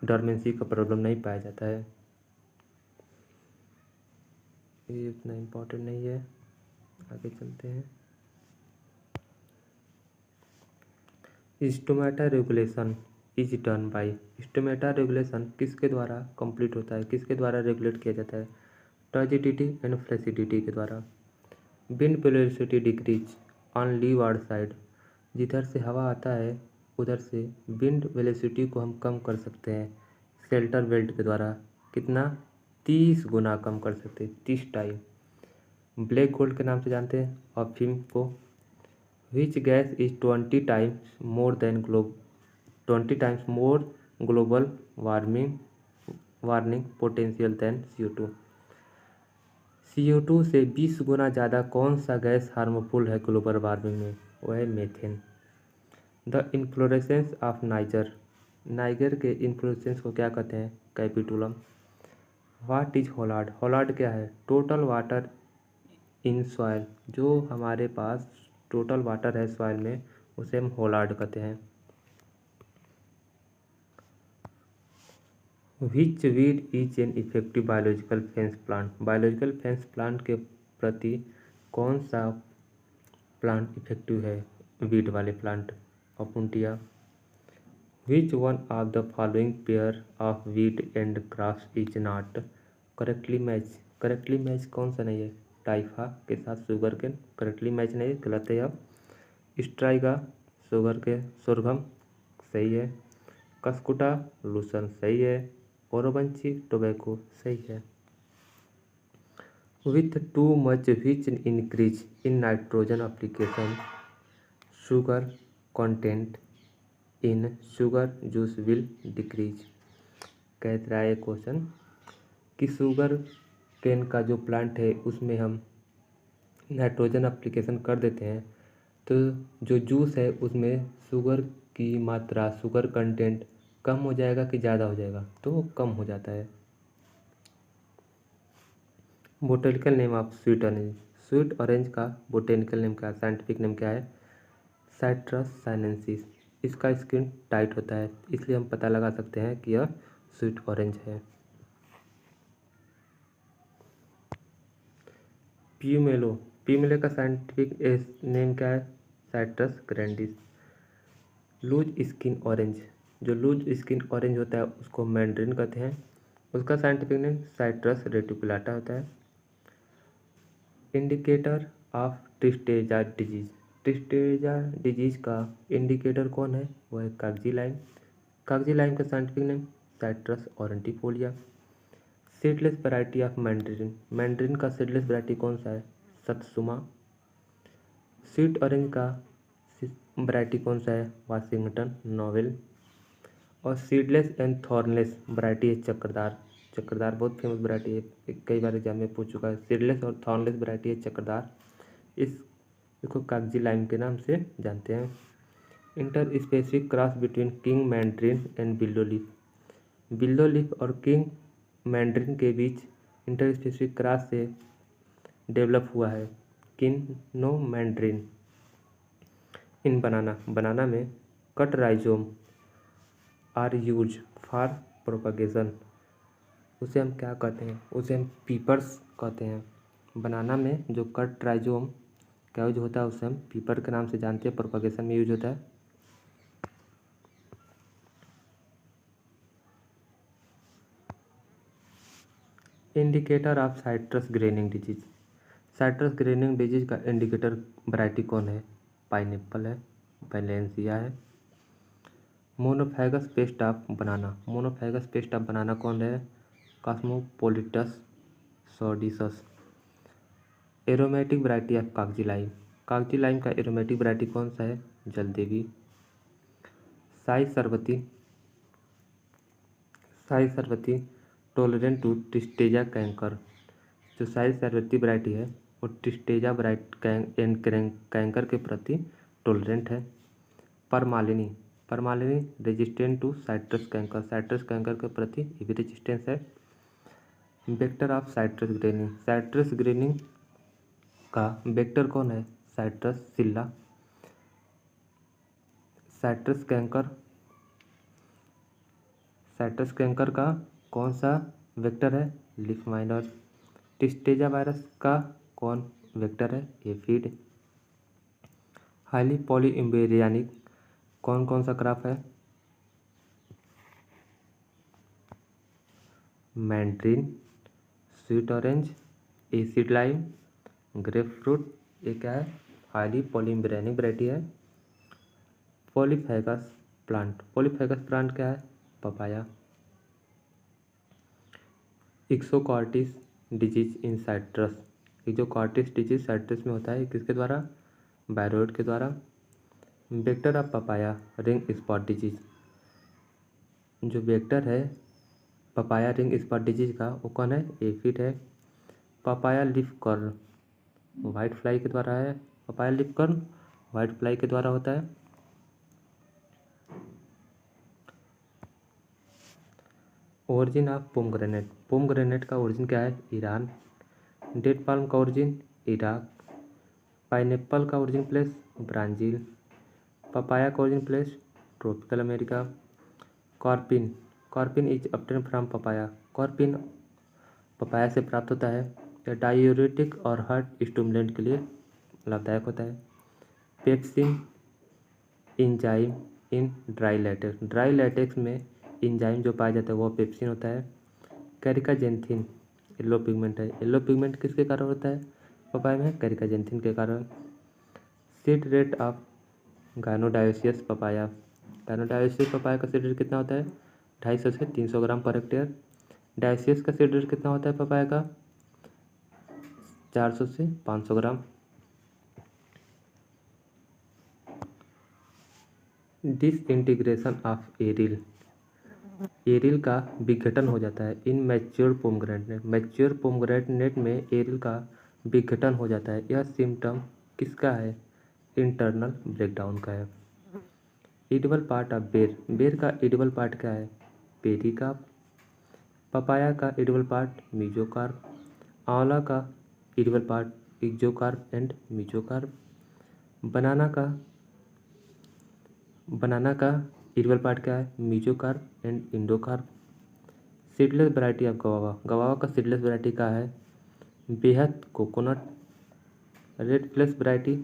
Speaker 2: डॉर्मेंसी का प्रॉब्लम नहीं पाया जाता है। ये इतना इम्पोर्टेंट नहीं है, आगे चलते हैं। Stomata regulation is done by, stomata regulation किसके द्वारा कंप्लीट होता है? किसके द्वारा रेगुलेट किया जाता है? टर्जिडिटी एंड फ्लैसिडिटी के द्वारा। Wind velocity decrease on leeward side, जिधर से हवा आता है उधर से विंड वेलोसिटी को हम कम कर सकते हैं शेल्टर बेल्ट के द्वारा। कितना? 30 गुना कम कर सकते हैं, 30 टाइम। ब्लैक गोल्ड के नाम से जानते हैं अफीम को। Which gas is 20 times more than 20 times more global warming potential than CO2। CO2 से 20 गुना ज़्यादा कौन सा गैस हार्मफुल है ग्लोबल वार्मिंग में? वह है methane. The inflorescence of niger, niger के इन्फ्लोरेसेंस को क्या कहते हैं? Capitulum. What is holard, holard क्या है? टोटल वाटर इन सॉइल, जो हमारे पास टोटल वाटर है सॉइल में उसे हम होलार्ड कहते हैं। विच weed is an effective biological fence plant, biological fence plant के प्रति कौन सा प्लांट इफेक्टिव है? वीड वाले plant. opuntia. Which one of the following pair of wheat and grass is not correctly matched? Correctly match कौन सा नहीं है? टाइफा के साथ शुगर केन करेक्टली मैच नहीं है, गलत है। अब स्ट्राइगा शुगर के सोरघम सही है। कस्कुटा लूसन सही है। ओरोबंची टोबैको सही है। With too much which increase in nitrogen application sugar content in sugar juice will decrease. कह रहा है क्वेश्चन कि शुगर केन का जो प्लांट है उसमें हम नाइट्रोजन एप्लीकेशन कर देते हैं तो जो जूस है उसमें शुगर की मात्रा शुगर कंटेंट कम हो जाएगा कि ज़्यादा हो जाएगा? तो कम हो जाता है। Botanical name of sweet orange. Sweet orange का बोटेनिकल नेम क्या है, साइंटिफिक नेम क्या है? Citrus sinensis. इसका स्किन टाइट होता है इसलिए हम पता लगा सकते हैं कि यह स्वीट ऑरेंज है। प्यूमेलो। प्यूमेलो का साइंटिफिक नेम क्या है? Citrus grandis. Loose skin orange. जो लूज स्किन ऑरेंज होता है उसको मैंड्रिन कहते हैं, उसका साइंटिफिक नेम साइट्रस रेटिकुलाटा होता है। Indicator of tristeza disease. Tristeza disease का इंडिकेटर कौन है? वो है कागजी लाइम। कागजी लाइम का scientific name Citrus aurantifolia. Seedless variety of mandarin. Mandarin का सीडलेस वैरायटी कौन सा है? सत्सुमा। स्वीट ऑरेंज का वैरायटी कौन सा है? Washington navel. और सीडलेस एंड थॉर्नलेस वैरायटी है चक्रदार। चक्रदार बहुत फेमस वैरायटी है, कई बार एग्जाम में पूछ चुका है। सीडलेस और थॉर्नलेस वैरायटी है चक्रदार। इसको कागजी लाइम के नाम से जानते हैं। Inter specific cross between king mandarin and willow leaf. Willow leaf और किंग मैंड्रिन के बीच इंटर स्पेसिफिक क्रॉस से डेवलप हुआ है kinnow mandarin. In banana. Banana में cut rhizome are use for propagation. उसे हम क्या कहते हैं? उसे हम पीपर्स कहते हैं। बनाना में जो कट राइजोम का यूज होता है उसे हम पीपर के नाम से जानते हैं, प्रोपगेशन में यूज होता है। Indicator of citrus greening disease. Citrus greening disease का इंडिकेटर वैरायटी कौन है? पाइनएप्पल है, वैलेंसिया है। Monophagous pest of banana. Monophagous pest of banana कौन है? Cosmopolites sordidus. Aromatic variety of Kagzi lime. Kagzi lime का एरोमेटिक वैरायटी कौन सा है? Jaldevi. Sai Sarbati. Sai Sarbati tolerant to tristeza canker. जो साई सरबती वैरायटी है वो ट्रिस्टेजा कैंकर के प्रति टॉलरेंट है। Pramalini. Pramalini resistant to citrus canker. Citrus canker के प्रति ये भी रेजिस्टेंस है। Vector of citrus greening. Citrus greening का वेक्टर कौन है? साइट्रस सिल्ला। साइट्रस कैंकर का कौन सा वेक्टर है? Leaf miner. टिस्टेजा वायरस का कौन वेक्टर है? एफिड। हाईली पॉलीइम्बेरियानिक कौन कौन सा क्रॉप है? Mandarin, sweet orange, acid lime, grapefruit. ये क्या है? हाईली पॉलीइम्बेरियानिक वैरायटी है। Polyphagous plant. पॉलीफेगस प्लांट क्या है? Papaya. Exocortis disease in citrus. ये जो कॉर्टिस डिजीज साइट्रस में होता है किसके द्वारा? वायरॉइड के द्वारा। Vector of papaya ring spot disease. जो वेक्टर है पपाया रिंग स्पॉट डिजीज का वो कौन है? एफिड है। Papaya leaf curl white fly के द्वारा है। Papaya leaf curl white fly के द्वारा होता है। Origin of pomegranate. पोमग्रेनेट का ओरिजिन क्या है? ईरान। डेट पाल्म का ओरिजिन इराक। पाइनएप्पल का ओरिजिन प्लेस ब्राज़ील। पपाया का origin place tropical America. Carpaine. Carpaine is obtain from papaya. कॉर्पिन papaya से प्राप्त होता है। यह डायूरेटिक और हार्ट स्टिमुलेंट के लिए लाभदायक होता है। Pepsin enzyme in dry latex. Dry latex में इंजाइम जो पाया जाता है वो पेप्सिन होता है। कैरिकाजेंथिन येलो पिगमेंट है। येलो पिगमेंट किसके कारण होता है पपाया में? कैरिकाजेंथिन के कारण। Seed rate of gynodioecious papaya. Gynodioecious papaya का सीड रेट कितना होता है? 250 से 300 ग्राम पर हेक्टेयर। डायोसियस का सीड रेट कितना होता है पपाया का? 400 से 500 gram. Disintegration of aryl. Aryl का विघटन हो जाता है in mature pomegranate. Mature pomegranate में एरिल का विघटन हो जाता है। यह सिम्टम किसका है? इंटरनल ब्रेकडाउन का है। एडिबल पार्ट ऑफ बेर। बेर का एडिबल पार्ट क्या है? पेरिकार्प। पपाया का एडिबल पार्ट मीजोकार्प। आंवला का edible part exocarp and mesocarp. Banana का एडिबल पार्ट क्या है? Mesocarp and endocarp. Seedless variety of guava. Guava का सीडलेस वैरायटी का है? बेहद coconut. Red flesh variety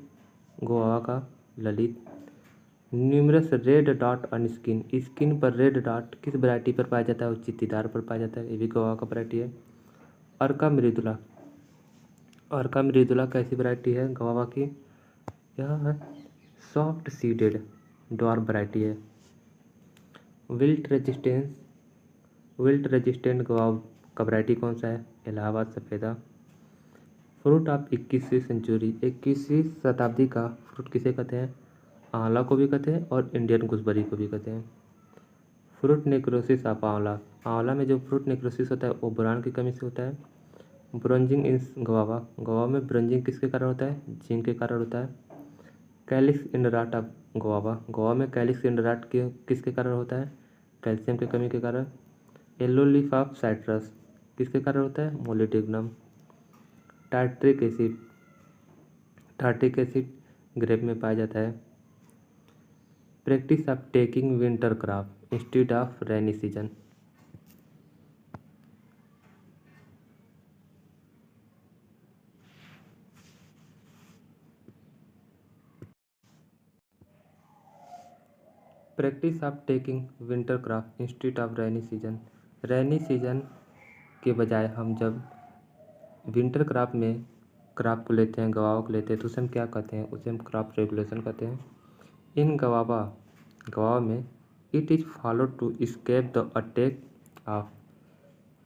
Speaker 2: guava का Lalit. Numerous red dot on skin. Skin पर रेड डॉट किस वैरायटी पर पाया जाता है? वो चित्तीदार पर पाया जाता है। ये भी गवावा का वैरायटी है। अर्का मृदुला। अर्का मृदुला कैसी वैरायटी है गवावा की? यह है सॉफ्ट सीडेड ड्वार्फ वैरायटी है। विल्ट रेजिस्टेंट गवावा का वैरायटी कौन सा है? इलाहाबाद सफ़ेदा। फ्रूट ऑफ 21वीं सेंचुरी। 21वीं शताब्दी का फ्रूट किसे कहते हैं? आंवला को भी कहते हैं और इंडियन गुसबेरी को भी कहते हैं। फ्रूट नेक्रोसिस ऑफ आंवला। आंवला में जो फ्रूट नेक्रोसिस होता है वो बोरान की कमी से होता है। ब्रोंजिंग इन गवावा। गवावा में ब्रोंजिंग किसके कारण होता है? जिंक के कारण होता है। Calyx इंडराट of guava. गवावा में कैलिक्स इंडराट किसके कारण होता है? कैल्शियम की कमी के कारण। येलो लीफ ऑफ साइट्रस किसके कारण होता है? मोलिडिग्नम। Tartaric acid. Tartaric acid grape में पाया जाता है। Practice of taking winter crop instead of rainy season. Practice of taking winter crop instead of rainy season. Rainy season के बजाय हम जब विंटर क्रॉप में क्रॉप को लेते हैं, गवावा को लेते हैं, तो उसे हम क्या कहते हैं? उसे हम क्रॉप रेगुलेशन कहते हैं। इन गवावा में it is follow to escape the attack of.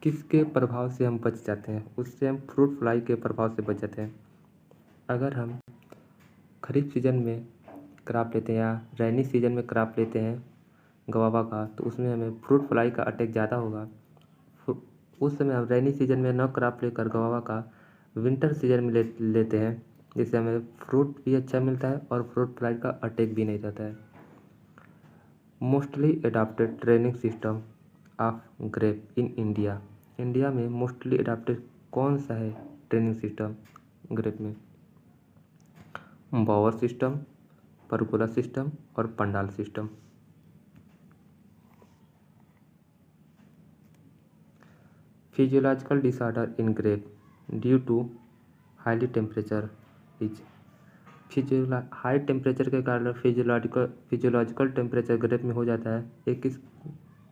Speaker 2: किसके प्रभाव से हम बच जाते हैं? उससे हम फ्रूट फ्लाई के प्रभाव से बच जाते हैं। अगर हम खरीफ सीजन में क्रॉप लेते हैं या रेनी सीजन में क्रॉप लेते हैं गवावा का, तो उसमें हमें फ्रूट फ्लाई का अटैक ज़्यादा होगा। उस समय हम रेनी सीजन में न क्रॉप लेकर गवावा का विंटर सीजन में लेते हैं, जिससे हमें फ्रूट भी अच्छा मिलता है और फ्रूट फ्लाई का अटैक भी नहीं रहता है। Mostly adapted training system of grape in India. India में मोस्टली एडाप्टेड कौन सा है ट्रेनिंग सिस्टम ग्रेप में? बॉवर सिस्टम, परगोला सिस्टम और pandal system. Physiological disorder in grape due to highly temperature is. High temperature के कारण फिजियोलॉजिकल टेम्परेचर ग्रेप में हो जाता है। ये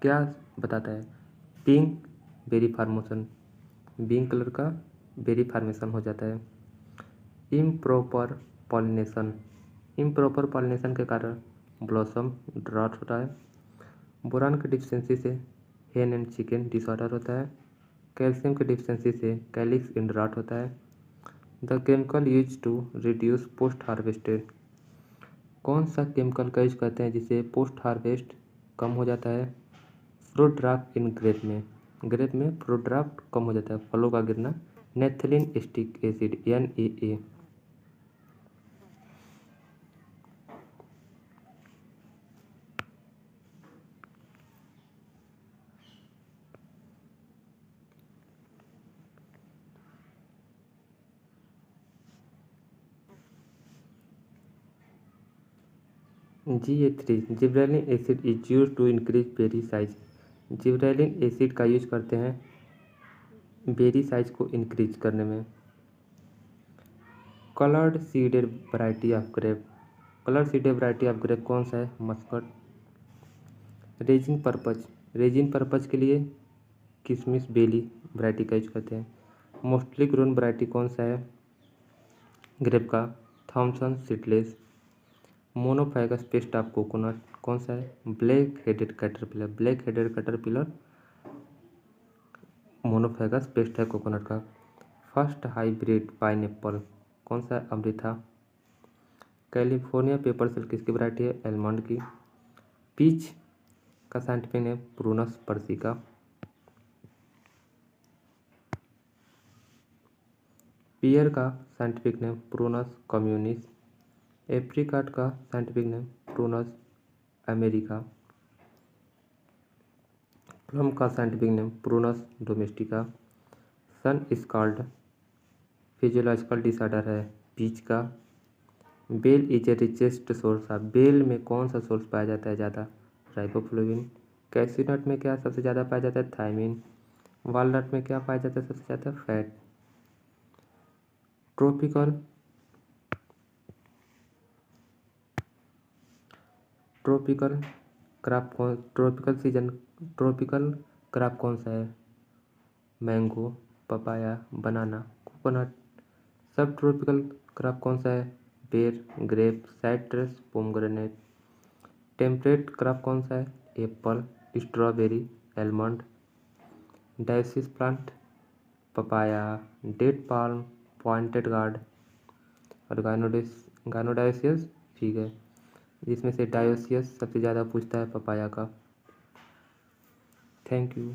Speaker 2: क्या बताता है? Pink berry formation. Pink colour का बेरी फार्मेशन हो जाता है। Improper pollination. इम्प्रॉपर पॉलिनेशन के कारण ब्लॉसम ड्रॉट होता है। बोरान की डिफिशिएंसी से हेन एंड चिकन डिसऑर्डर होता है। कैल्शियम की डिफिशिएंसी से कैलिक्स इंडराट होता है। The chemical use to reduce post harvested. कौन सा केमिकल का यूज करते हैं जिससे पोस्ट हार्वेस्ट कम हो जाता है? फ्रूट ड्राफ्ट इन ग्रेप में फ्रूट ड्राफ्ट कम हो जाता है, फलों का गिरना। Naphthalene acetic acid NaA। GA3 gibberellin acid is use to increase berry size. Gibberellin acid का यूज करते हैं बेरी साइज को इंक्रीज करने में। Coloured seeded variety of grape. Colour seeded variety of grape कौन सा है? मस्कट। रेजिन पर्पज के लिए किशमिश बेली वैरायटी का यूज करते हैं। मोस्टली ग्रोन वैरायटी कौन सा है ग्रेप का? Thomson seedless. Monophagous pest of coconut कौन सा है? Black headed caterpillar monophagous pest है कोकोनट का। फर्स्ट हाइब्रिड पाइनएप्पल कौन सा है? अमृथा। कैलिफोर्निया पेपर सिल्क किसकी वैरायटी है? एलमंड की। पीच का scientific name Prunus persica. Pear का scientific name Prunus communis. Apricot का साइंटिफिक नेम प्रूनस अमेरिका। प्लम का scientific name Prunus domestica. Sun scald physiological disorder है पीच का। Bael is A richest source of bell में कौन सा सोर्स पाया जाता है ज़्यादा? राइबोफ्लेविन। कैश्यूनट में क्या सबसे ज़्यादा पाया जाता है? थायमिन। वॉलनट में क्या पाया जाता है सबसे ज़्यादा? फैट। ट्रॉपिकल क्रॉप कौन सा है? Mango, papaya, banana, coconut. Sub tropical crop कौन सा है? Ber, grape, citrus, pomegranate. Temperate crop कौन सा है? Apple, strawberry, almond. Dioecious plant papaya, date palm, pointed gourd और गाइनोडायोसियस ठीक है, जिसमें से डायोसियस सबसे ज़्यादा पूछता है पपाया का। Thank you.